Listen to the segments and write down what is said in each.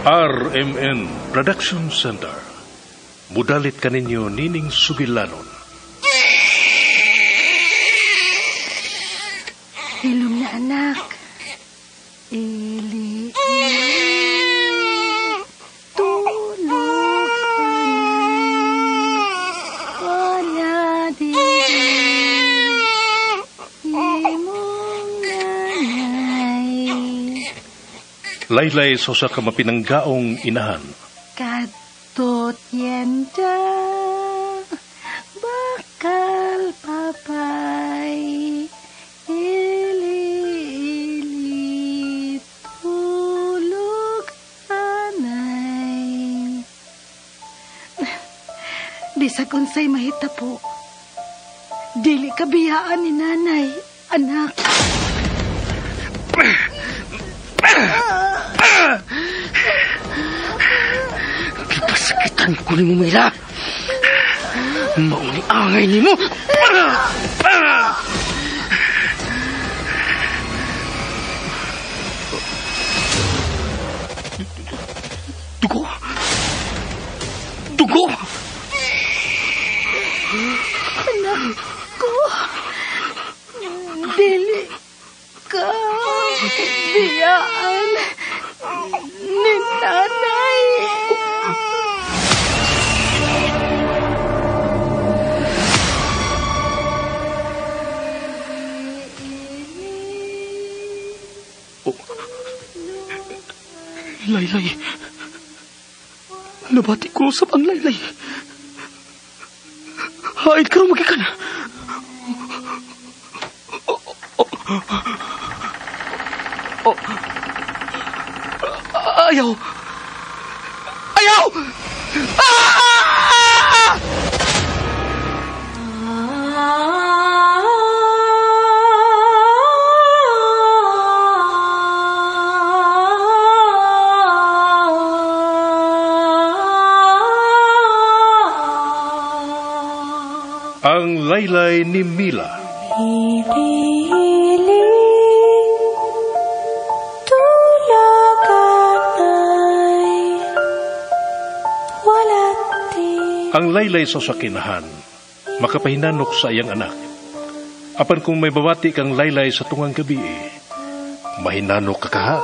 RMN Production Center. Mudalit kaninyo Nining Sugilanon. Hilom na anak. Ili. Tulog wala di imong nanay. Laylay sa ka mapinanggaong inahan. Kadtot yenda bakal papay ili tulog anay. Di sa kunsay mahita po. Dili kabiyaan ni nanay, anak. Kipasakitan ko ni mo, Mila. Mauni angay ni mo. Dugo. Dugo. Anak ko. Dili ka biyaan ni nanay. Laylay. Nabati ko sa pang Laylay. Haid ka rin magikan. Ayaw. Ayaw! Ang Laylay ni Mila. Ang Laylay sa sakinahan, makapahinanok sa iyang anak. Apan kung may bawati kang Laylay sa tungang gabi, mahinanok ka kaha.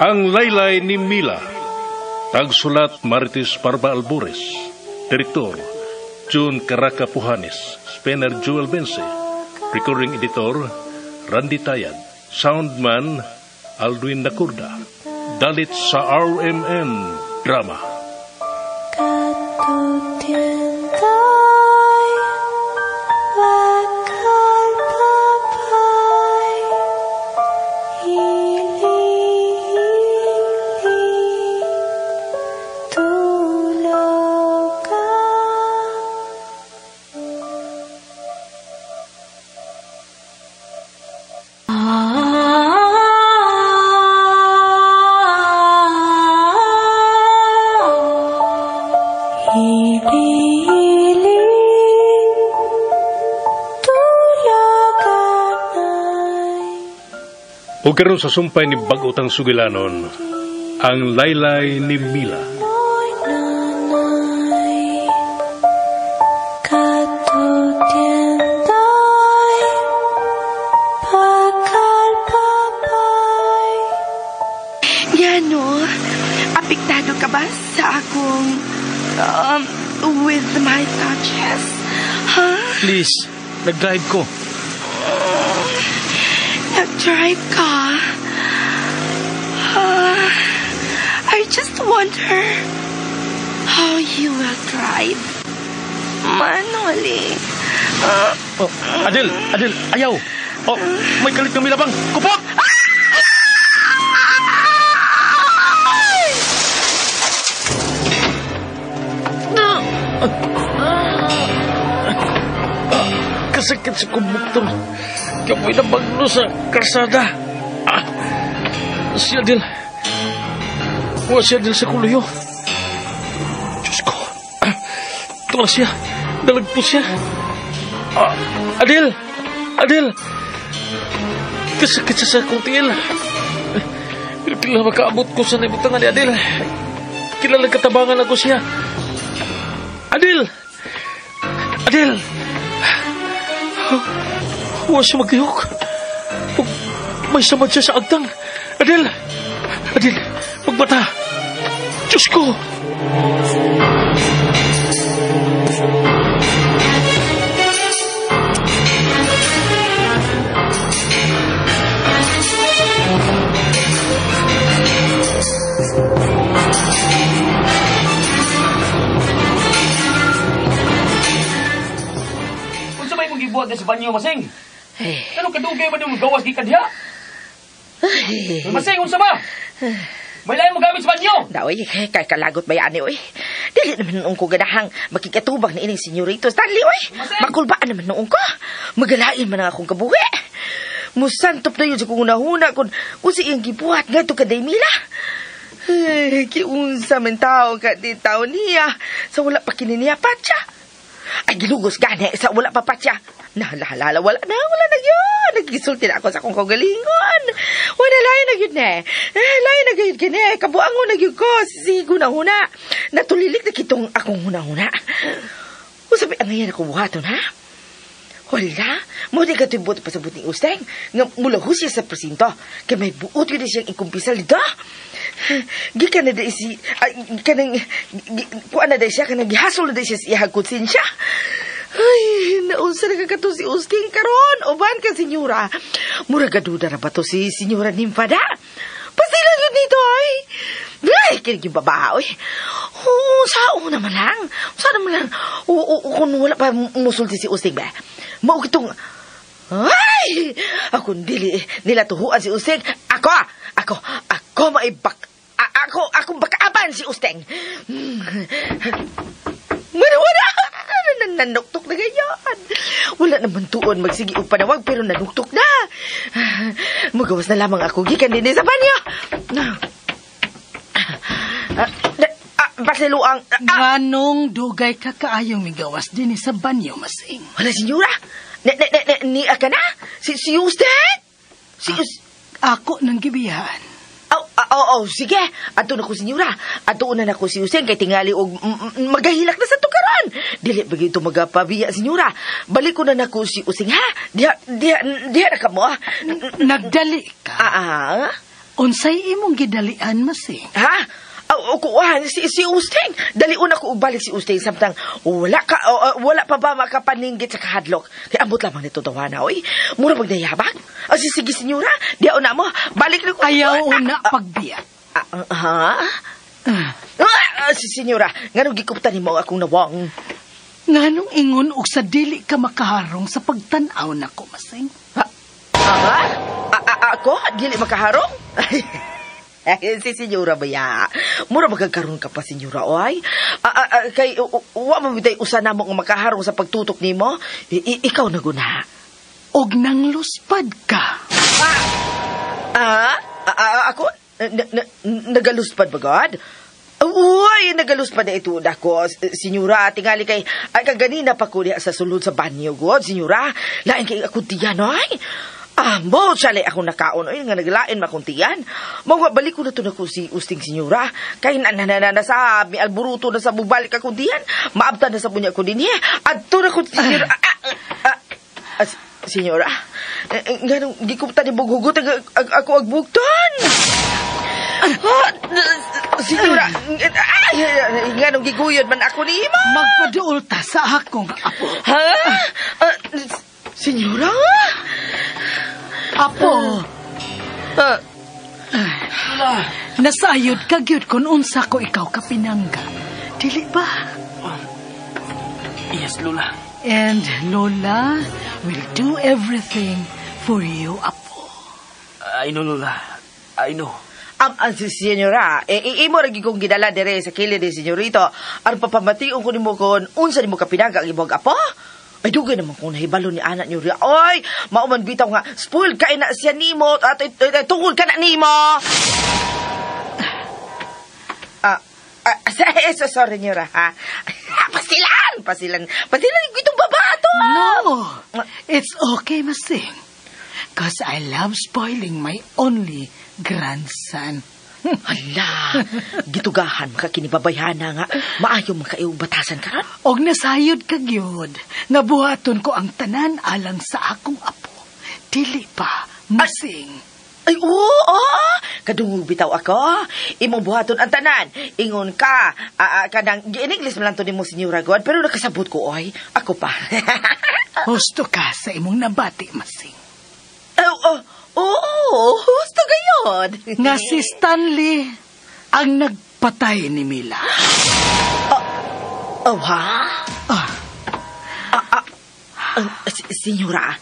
Ang Laylay ni Mila, tagsulat Marites Parba Albores, Direktor June Caraca Pujanes, Spener Joel Bense, Recording Editor Randy Tayad, Soundman Alduin Nakurda, dalit sa RMN Drama. O karon sa sumpay ni Bagotang Sugilanon, ang Laylay ni Mila. Yano, apektado ka ba sa akong with my touches? Huh? Please, nag-drive ko. Nag-drive ka? I just wonder how you will drive. Manually. Adel, ayaw. May kalit ng milabang. Kupot! Kasakit sa kumbuktor. Kapoy na bagno sa karsada. Si Adel. Si Adel sa kuluyo. Diyos ko. Ito na siya. Dalagpo siya. Adel. Kasakit sa akong tiil. Pero kailan makaabot ko sa naibutangan ni Adel. Kilala katabangan ako siya. Adel! Adel! Huwag siya magkayok. May samad siya sa agtang. Adel! Adel, magbata! Diyos ko! Buat sa banyo, Masing. Ano kadugay ba yung gawas di kadya? Masing, unsa ba? May lain mo gamit sa banyo. Daoy, kay kalagot ba yan, oy? Dili naman noong ko ganahang makikatubang ni ining senyorito Stanley, oy. Makulbaan naman noong ko. Magalain man ang akong kabuhi. Musantop na yun sa kung unahuna kung si iyang gibuhat nga ito kaday Mila. Kiunsa man tao ka di tao niya sa wala pa kininiya patya. Ay, gilugos gani sa wala pa patya. Nahalala, wala na yun. Nagisulti na ako sa akong kagalingon. Wala layo na yun layo na yun kini. Kabuang na yun ko. Sigo na huna. Natulilik na kitong akong huna-huna. Usabi ang ngayon ako buhaton, ha? Wala. Muna ka ito'y buto pa sa buting usteng. Nga mula ho siya sa presinto. Kaya may buot yun na siyang ikumpisal dito. Gikan na dahi si... Kuan na dahi siya. Kanang gihasol na dahi siya siya hagkutsin siya. Ay, naunsa na kagato si Usting karon. Uban ka, senyora. Mura gaduda na ba to si senyora Nimfada? Pasilan yun dito, ay. Ay, kinig yung babae. Sao naman lang. Kung wala pa musulti si Usting ba? Maugit itong... Ay! Akong dili nila tuhuan si Usting. Ako maibak... Akong bakaaban si Usting. Wala! Nanuktok na ganyan. Wala naman tuon magsigi o panawag pero nanuktok na. Magawas na lamang ako. Gikan din sa banyo. Basiluang... Ganong dugay ka kaayong migawas din sa banyo, Masing. Wala, senyora. Ni ka na? Si Usting? Ako nang gibiyahan. Sige. Ato na ko, senyora. Ato na ko si Usting kay tingali og magahilak na sa tukaron. Dili bagi ito magapabiya, senyora. Balik ko na ko si Usting, ha? Diha na ka mo, ha? Nagdali ka? Unsay imong gidalian, Masing? Ha? Kuhan, si Usting. Dali una ko ubalik si Usting samtang wala pa ba makapaninggit sa kahadlok. Kaya ambot lamang nito tawana, oy. Mura magdayabag. Sige, senyora. Diya una mo. Balik na ko. Ayaw una pagbiya. Si senyora, nganong gikuptan ni mo akong nawang. Nganong ingon og sa dili ka makaharong sa pagtanaw nako, Masing? Ako? Dili makaharong? Si senyora ba ya? Mura magkakaroon ka pa, senyora, oy. Kay, wa mamitay usa na mo makaharong sa pagtutok ni mo. Ikaw na guna. Og nang luspad ka. Ako? Nagaluspad ba, God? Uy, nagaluspad na ito dako, senyora. Tingali kay, kaganina pa ko sa sulod sa banyo, God, senyora. Lain kay ako tiyan, oy. Mo, sali ako nakaon. Ay, nga naglain makuntiyan. Mga balik ko na ito na ko si Usting, senyora. Kaya nasa may alburuto na sa bubalik akuntiyan. Maabta na sa bunya ko din, At ito na ko, senyora. Senyora, nga nung gikupta ni Bughugot, ako agbugton. Senyora, nga nung giguyod man ako ni Ima. Magpaduol ta sa akong apo. Senyora? Apo. Nasayod ka gyud kun unsa ko ikaw kapinangga. Dili ba? Yes, Lola. And Lola will do everything for you, Apo. I know, Lola. I know. Senyora, imo ragi kong gidala dire sa kilid ni senyorito. Aron papamation ko nimo kon unsa nimo kapinangga ang imong apo? Ay, dugay naman kung nahibalo ni anak niyo rin. Oy, mauman bitaw nga, spoiled ka na siya nimo, at tungkol ka na nimo. Sorry, Nyora, ha? Pasilan, itong babato. No, it's okay, Masing. 'Cause I love spoiling my only grandson. Hala, gitugahan ka kinibabayhana nga. Maayo makaiong batasan ka ron. Og nasayod ka gyud, nabuhaton ko ang tanan alang sa akong apo. Dili pa, masing. Ay, oo! Kadungog bitaw ako. Imong buhaton ang tanan. Ingon ka. Kadang, in-English man lang to ni mo, Senyora God. Pero nakasabot ko, oy. Ako pa. Husto ka sa imong nabati, masing. Husto gayon. Nga si Stanley ang nagpatay ni Mila. Ha? Senyora.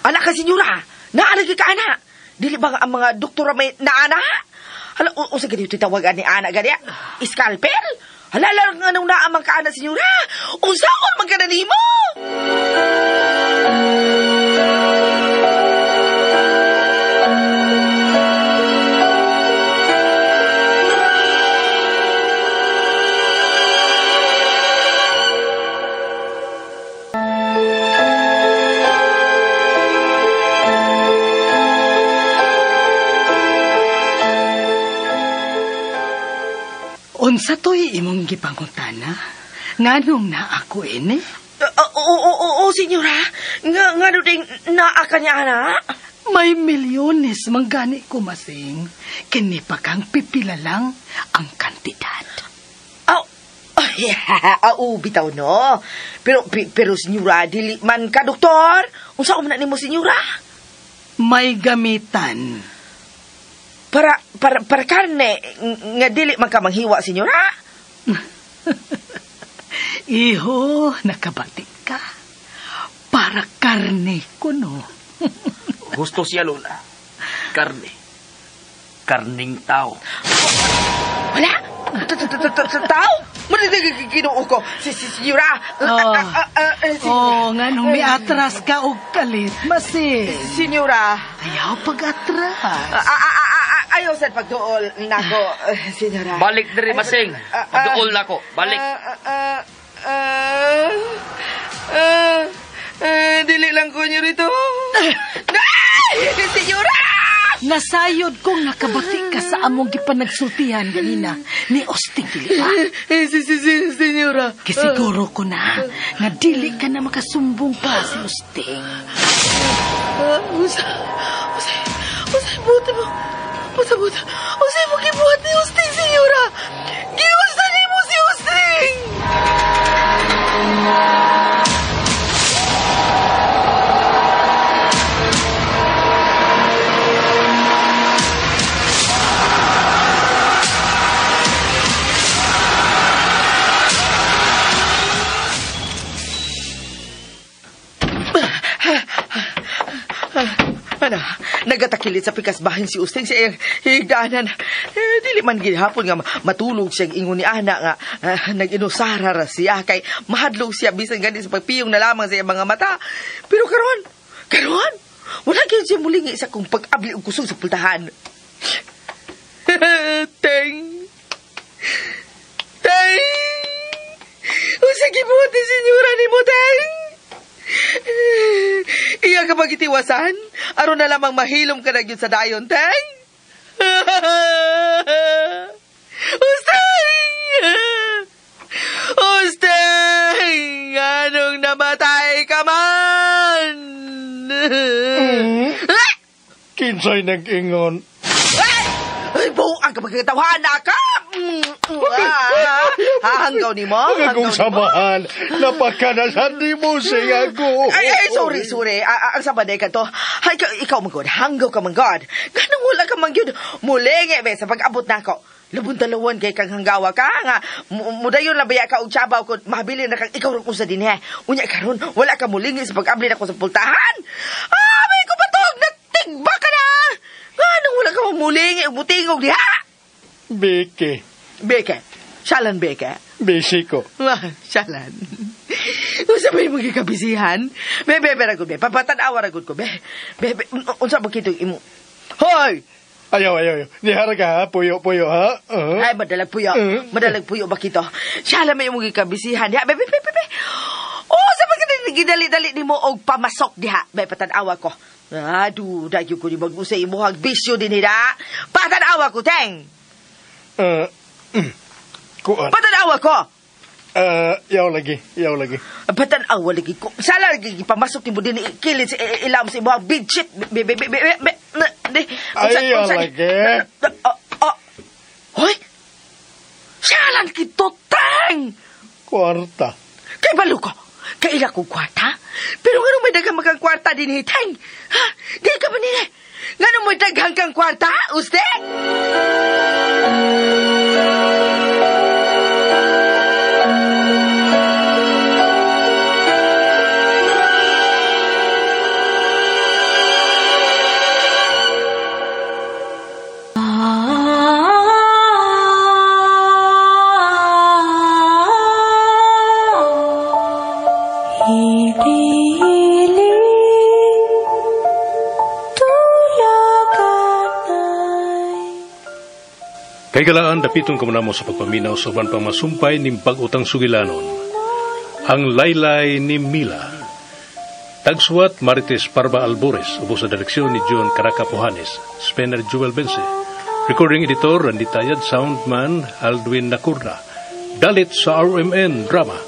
Anak ka, Senyora. Naalagi ka, anak. Dili ba ang mga doktora may naana? Hala, usa gani ito tawagan ni anak gani? Scalpel? Hala, lang nga nung naamang ka, anak, Senyora. Unsa ko magkananin mo? Unsa to'y imong gipangutana? Nganong na ako ini? Oo, Senyora. Nga ding naaka niya, anak. May milyones manggani ko, masing. Kini pa kang pipila lang ang kantidad. Bitaw no. Pero Senyora, dili man ka, doktor. Unsa ko man nimo, Senyora? May gamitan. Para karne, nga dili man ka manghiwa, Senyora? Iho, nakabati ka. Para karne ko, no? Gusto siya, Lola. Karne. Karning tao. Wala? Tao? Manadig kinuo ko. Senyora. Nga nung may atras ka o kalit, masing. Senyora. Ayaw pag-atras. Ayaw sa pagduol nako, Senyora. Balik diri, masing. Pagduol nako. Balik. Dili lang ko niyo rito. Senyora! Nasayod kong nakabati ka sa among gipanagsultihan ganina ni Austin, dili ba? Senyora. Kisiguro ko na nga dili ka na makasumbong pa si Austin. Usay buti mo. Usay mo gibuhat ni Austin, Senyora. Giusta ni mo si Austin. Nagatakilit sa pikasbahin si Austin sa iyang higdanan. Dili man gihapon nga matulog siyang ingon ni ana nga nag-inusara ra siya kay mahadlong siya bisan gani sa pagpiyong na lamang sa iyang mga mata. Pero karon wala gyud siya mulingi sa kung pag-abli og kusog sa pultahan. Teng. Usa gibuhat ni Senyora ni mo, Teng. Iya ka magitiwasan? Aron na lamang mahilom ka na yun sa dayon, Teng? Usteng! Anong namatay ka man? Kinsay nag-ingon? Ay, buang ka magkatawahan ka! Hanggaw ni mo? Kung samahan, napakanasan ni mo siya ako. Ay, sorry. Ang sabaday ka to. Ay, ikaw manggod. Hanggaw ka manggod. Ganang wala ka manggod. Mulingi, sa pag-abot na ako. Labun-dalawan kay kang hanggawa ka nga. Mudayon labaya ka og tsabaw ko. Mahabilin na kang ikaw rin ko sa dinhe. Unya karon wala ka mulingi sa pag-abli na ko sa pultahan. May kupatog! Natigba ka na! Ganang wala ka mamulingi og butingog diha. Beke. Shalan Beke. Besiko. Shalan. Unsa may mga kabisihan? Bebe, ragod, be. Papatanawa ragod ko, be. Bebe, unsa ba kitong imo? Hoy! Ayaw. Nihara ka, ha? Puyo, ha? Ay, madalag puyo ba kito? Shalan may mga kabisihan. Ya, bebe. Sa pagkita ginali-dali ni mo og pamasok diha. Be, patanawa ko. Aduh, dahil ko di mag-usay imuhag bisyo din nila. Patanawa ko, Teng! Kuan. Patanawa ko! Yaw lagi. Patanawa lagi ko. Sala lagi pamasok ni mo din kilid sa ilam sa imuhag bidshit. Ayaw lagi. Hoy! Siyalan kito, Teng! Kwarta. Kay balo ko. Kaila kong kwarta? Pero nga may dagang makang kwarta din ni Teng? Ha? Di ka ba nila? Nga may dagang kang kwarta, uste? Kay galaan dapitong kamunamo sa pagpaminaw sa uban pang masumpay ning pag-utang sugilanon. Ang laylay ni Mila. Tagsuwat Marites Parba Albores, upo sa direksyon ni John Caraca Pujanes, Spener Joel Bense. Recording editor Randy Tayad, soundman Aldwin Nacurda. Dalit sa RMN Drama.